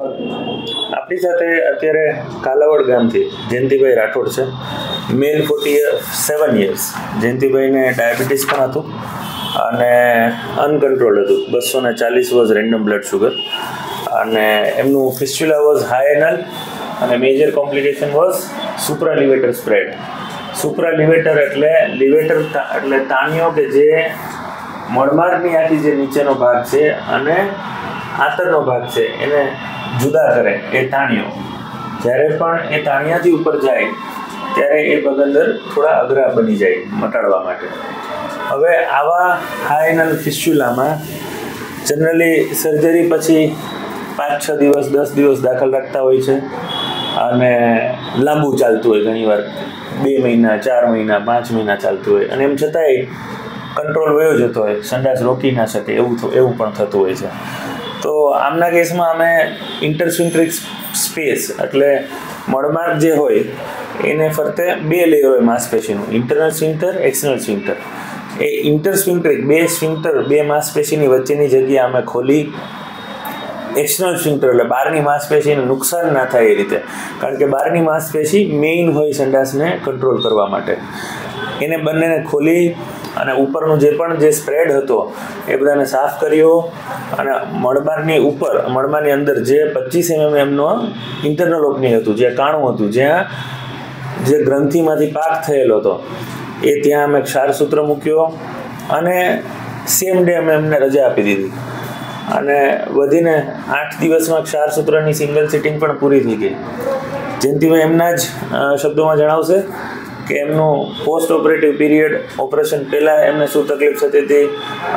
આપણી સાથે અત્યારે કાલાવડ ગામથી જયંતિભાઈ રાઠોડ છે, મેલ 47 યર્સ. જયંતિભાઈને ડાયાબિટીસ પણ હતું અને અનકન્ટ્રોલ્ડ હતું. 240 વોઝ રેન્ડમ બ્લડ શુગર અને એમનું ફિસ્ચ્યુલા વોઝ હાઈ એનલ અને મેજર કોમ્પ્લિકેશન વોઝ સુપ્રાલિવેટર સ્પ્રેડ. સુપ્રાલિવેટર એટલે લિવેટર એટલે તાણિયો કે જે મળમાર્ગની આખી જે નીચેનો ભાગ છે અને આંતરનો ભાગ છે એને જુદા કરે એ તાણિયો. જ્યારે પણ એ તાણિયાથી ઉપર જાય ત્યારે એ બગંદર થોડા અઘરા બની જાય મટાડવા માટે. હવે આવા હાઈ એનલ ફિસ્ચ્યુલામાં જનરલી સર્જરી પછી 5-6 દિવસ 10 દિવસ દાખલ રાખતા હોય છે અને લાંબુ ચાલતું હોય, ઘણીવાર 2 મહિના 4 મહિના 5 મહિના ચાલતું હોય અને એમ છતાંય કંટ્રોલ વયો જતો હોય, સંડાસ રોકી ના શકે એવું પણ થતું હોય છે. તો આમના કેસમાં અમે ઇન્ટરસ્ફિન્ક્ટરિક સ્પેસ એટલે મળમાર્ગ જે હોય એને ફરતે 2 લેયર હોય માંસપેશીનું, ઇન્ટરનલ સ્ફિન્ક્ટર, એક્સટર્નલ સ્ફિન્ક્ટર. એ ઇન્ટરસ્ફિન્ક્ટરિક 2 સ્ફિન્ક્ટર 2 માંસપેશીની વચ્ચેની જગ્યા અમે ખોલી એક્સટર્નલ સ્ફિન્ક્ટર એટલે બહારની માંસપેશીને નુકસાન ના થાય એ રીતે, કારણ કે બહારની માંસપેશી મેઇન હોય સંડાસને કંટ્રોલ કરવા માટે. એને બંનેને ખોલી અને ઉપરનું જે પણ જે સ્પ્રેડ હતો એ બધાને સાફ કર્યો અને મળમારની ઉપર મળમારની અંદર જે 25 mmનો ઇન્ટરનલ ઓપનિંગ હતું, જે કાણું હતું, જ્યાં જે ગ્રંથિમાંથી પાક થયેલો હતો એ ત્યાં અમે ક્ષારસૂત્ર મૂક્યો અને સેમ ડે અમે એમને રજા આપી દીધી અને વધીને 8 દિવસમાં ક્ષારસૂત્રની સિંગલ સિટિંગ પણ પૂરી થઈ ગઈ. જયંતિભાઈ એમના જ શબ્દોમાં જણાવશે કે એમનું પોસ્ટ ઓપરેટિવ પીરિયડ, ઓપરેશન પહેલાં એમને શું તકલીફ થતી હતી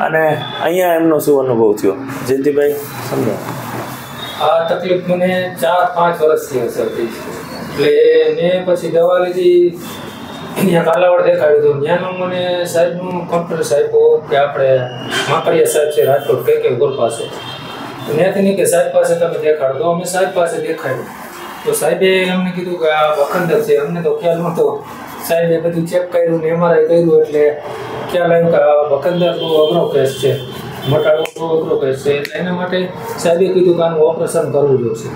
અને અહીંયા એમનો શું અનુભવ થયો. જયંતિભાઈ સમજાવો. આ તકલીફ મને 4-5 વર્ષથી અસર થઈ છે. એટલે મેં પછી દવા લીધી, ત્યાં કાલાવડ દેખાડ્યું હતું. ત્યાંનું મને સાહેબનું કોન્ફરન્સ આપ્યો કે આપણે માકડિયા સાહેબ છે રાજકોટ કે ગોર પાસે, ત્યાંથી નહીં કે સાહેબ પાસે તમે દેખાડો. તો અમે સાહેબ પાસે દેખાડ્યું તો સાહેબે અમને કીધું કે આ વખંડર છે. અમને તો ખ્યાલ નહોતો. સાહેબે બધું ચેક કર્યું ને MRI કર્યું એટલે ખ્યાલ આવ્યો કે આ વખંડર બહુ અઘરો કેસ છે, મટાડવો બહુ અઘરો કેસ છે. એટલે એના માટે સાહેબે કીધું કે આનું ઓપરેશન કરવું જોઈશે.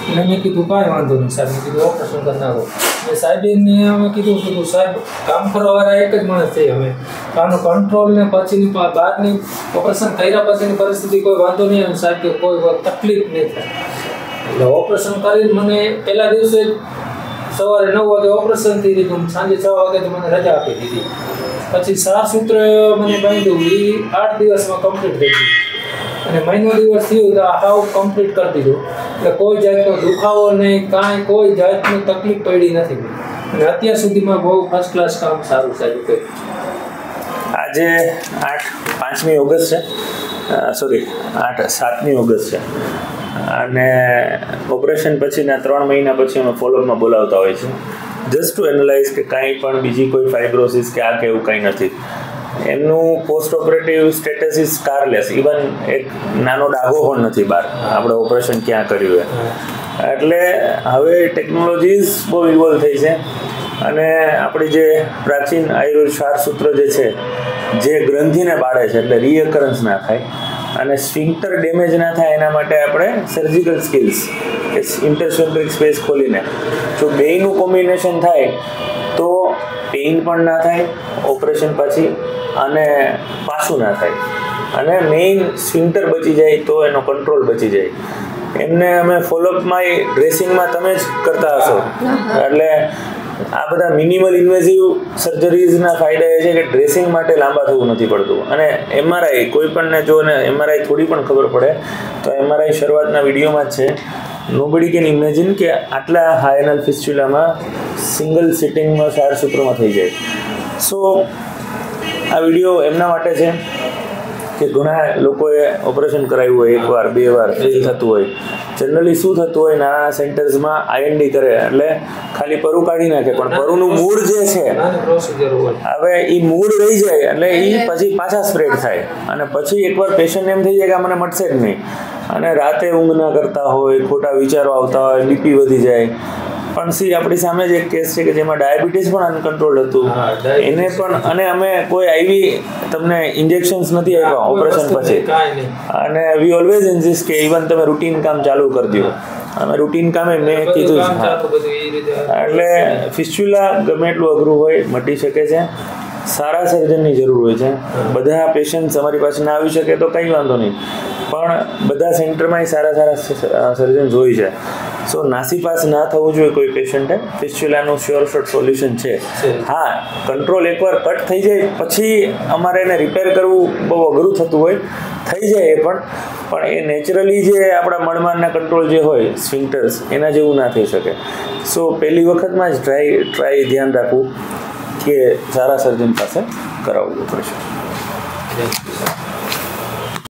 એટલે મેં કીધું કાંઈ વાંધો નહીં સાહેબ, મેં કીધું ઓપરેશન કરી નાખો. એટલે સાહેબને અમે કીધું સાહેબ કામ કરવાવાળા એક જ માણસ થઈ અમે, આનું કંટ્રોલ ને પછીની બહારની ઓપરેશન કર્યા પછીની પરિસ્થિતિ કોઈ વાંધો નહીં અને સાહેબ કે કોઈ તકલીફ નહીં થાય. એટલે ઓપરેશન કરીને મને પહેલા દિવસે સવારે 9 વાગે ઓપરેશન થઈ દીધું, સાંજે 6 વાગે તો મને રજા આપી દીધી. પછી ક્ષારસૂત્ર મને બાંધ્યું, એ 8 દિવસમાં કમ્પ્લીટ થઈ ગયું અને મહિનો દિવસ થયું તો હાવ કમ્પ્લીટ કરી દીધું. એટલે કોઈ જાતનો દુખાવો નહીં, કાંઈ કોઈ જાતની તકલીફ પડી નથી અને અત્યાર સુધીમાં બહુ ફર્સ્ટ ક્લાસ કામ સારું સાહેબ કર્યું. આજે 5મી ઓગસ્ટ છે, 7મી ઓગસ્ટ છે અને ઓપરેશન પછીના 3 મહિના પછી અમે ફોલોઅપમાં બોલાવતા હોય છે જસ્ટ ટુ એનાલાઇઝ કે કાંઈ પણ બીજી કોઈ ફાઇબ્રોસિસ કે આ કે એવું કંઈ નથી. એમનું post operative status is scarless, even એક નાનો ડાઘો પણ નથી બહાર આપણે ઓપરેશન ક્યાં કર્યું એટલે હવે ટેકનોલોજીસ બહુ ઇવોલ્વ થઈ છે અને આપણી જે પ્રાચીન આયુર્વેદ ક્ષારસૂત્ર જે છે જે ગ્રંથિને બાળે છે એટલે રીઅકરન્સ ના થાય અને સ્ફિન્ક્ટર ડેમેજ ના થાય એના માટે આપણે સર્જિકલ સ્કિલ્સ કે ઇન્ટરસ્ફિન્ક્ટરિક સ્પેસ ખોલીને જો બેયનું કોમ્બિનેશન થાય તો પેઇન પણ ના થાય ઓપરેશન પછી અને પાછું ના થાય અને મેઇન સ્ફિન્ક્ટર બચી જાય તો એનો કંટ્રોલ બચી જાય. એમને અમે ફોલોઅપમાં ડ્રેસિંગમાં તમે જ કરતા હશો એટલે આ બધા મિનિમલ ઇન્વેઝિવ સર્જરીઝના ફાયદા એ છે કે ડ્રેસિંગ માટે લાંબા થવું નથી પડતું અને MRI કોઈ પણને જો ને MRI થોડી પણ ખબર પડે તો MRI શરૂઆતના વિડીયોમાં જ છે. નોબડી કેન ઇમેજિન કે આટલા હાઈ એનલ ફિસ્ચ્યુલામાં સિંગલ સિટિંગમાં ક્ષારસૂત્રમાં થઈ જાય. સો આ વિડીયો એમના માટે છે કે ઘણા લોકોએ ઓપરેશન કરાવ્યું હોય, 1 વાર 2 વાર ફેલ થતું હોય. જનરલી શું થતું હોય, નાના સેન્ટર્સમાં IND કરે એટલે ખાલી પરુ કાઢી નાખે પણ પરુનું મૂળ જે છે હવે એ મૂળ રહી જાય એટલે એ પછી પાછા સ્પ્રેડ થાય અને પછી એકવાર પેશન્ટ એમ થઈ જાય કે મને મટશે જ નહીં અને રાતે ઊંઘ ના કરતા હોય, ખોટા વિચારો આવતા હોય, BP વધી જાય પણ સી આપણી સામે જ એક કેસ છે કે જેમાં ડાયાબિટીસ પણ અનકન્ટ્રોલ હતું, એને પણ, અને અમે કોઈ આઈવી તમને ઇન્જેક્શન્સ નથી આપ્યા ઓપરેશન પછી, અને વી ઓલવેઝ ઇન્સિસ્ટ કે ઇવન તમે રૂટીન કામ ચાલુ કરી દો. અમે રૂટીન કામે મેં કીધું એટલે ફિસ્ચ્યુલા ગમે એટલું અઘરું હોય મટી શકે છે. સારા સર્જનની જરૂર હોય છે. બધા પેશન્ટ અમારી પાસે ના આવી શકે તો કંઈ વાંધો નહીં, પણ બધા સેન્ટરમાં સારા સર્જન્સ હોય છે. સો નાસીપાસ ના થવું જોઈએ કોઈ પેશન્ટે. ફિસ્ચ્યુલાનું શ્યોર શોર્ટ સોલ્યુશન છે. હા, કંટ્રોલ એકવાર કટ થઈ જાય પછી અમારે એને રિપેર કરવું બહુ અઘરું થતું હોય, થઈ જાય એ પણ એ નેચરલી જે આપણા મળમારના કંટ્રોલ જે હોય સ્ફિન્ક્ટર્સ, એના જેવું ના થઈ શકે. સો પહેલી વખતમાં જ ટ્રાય ધ્યાન રાખવું કે સારા સર્જન પાસે કરાવવું પડશે.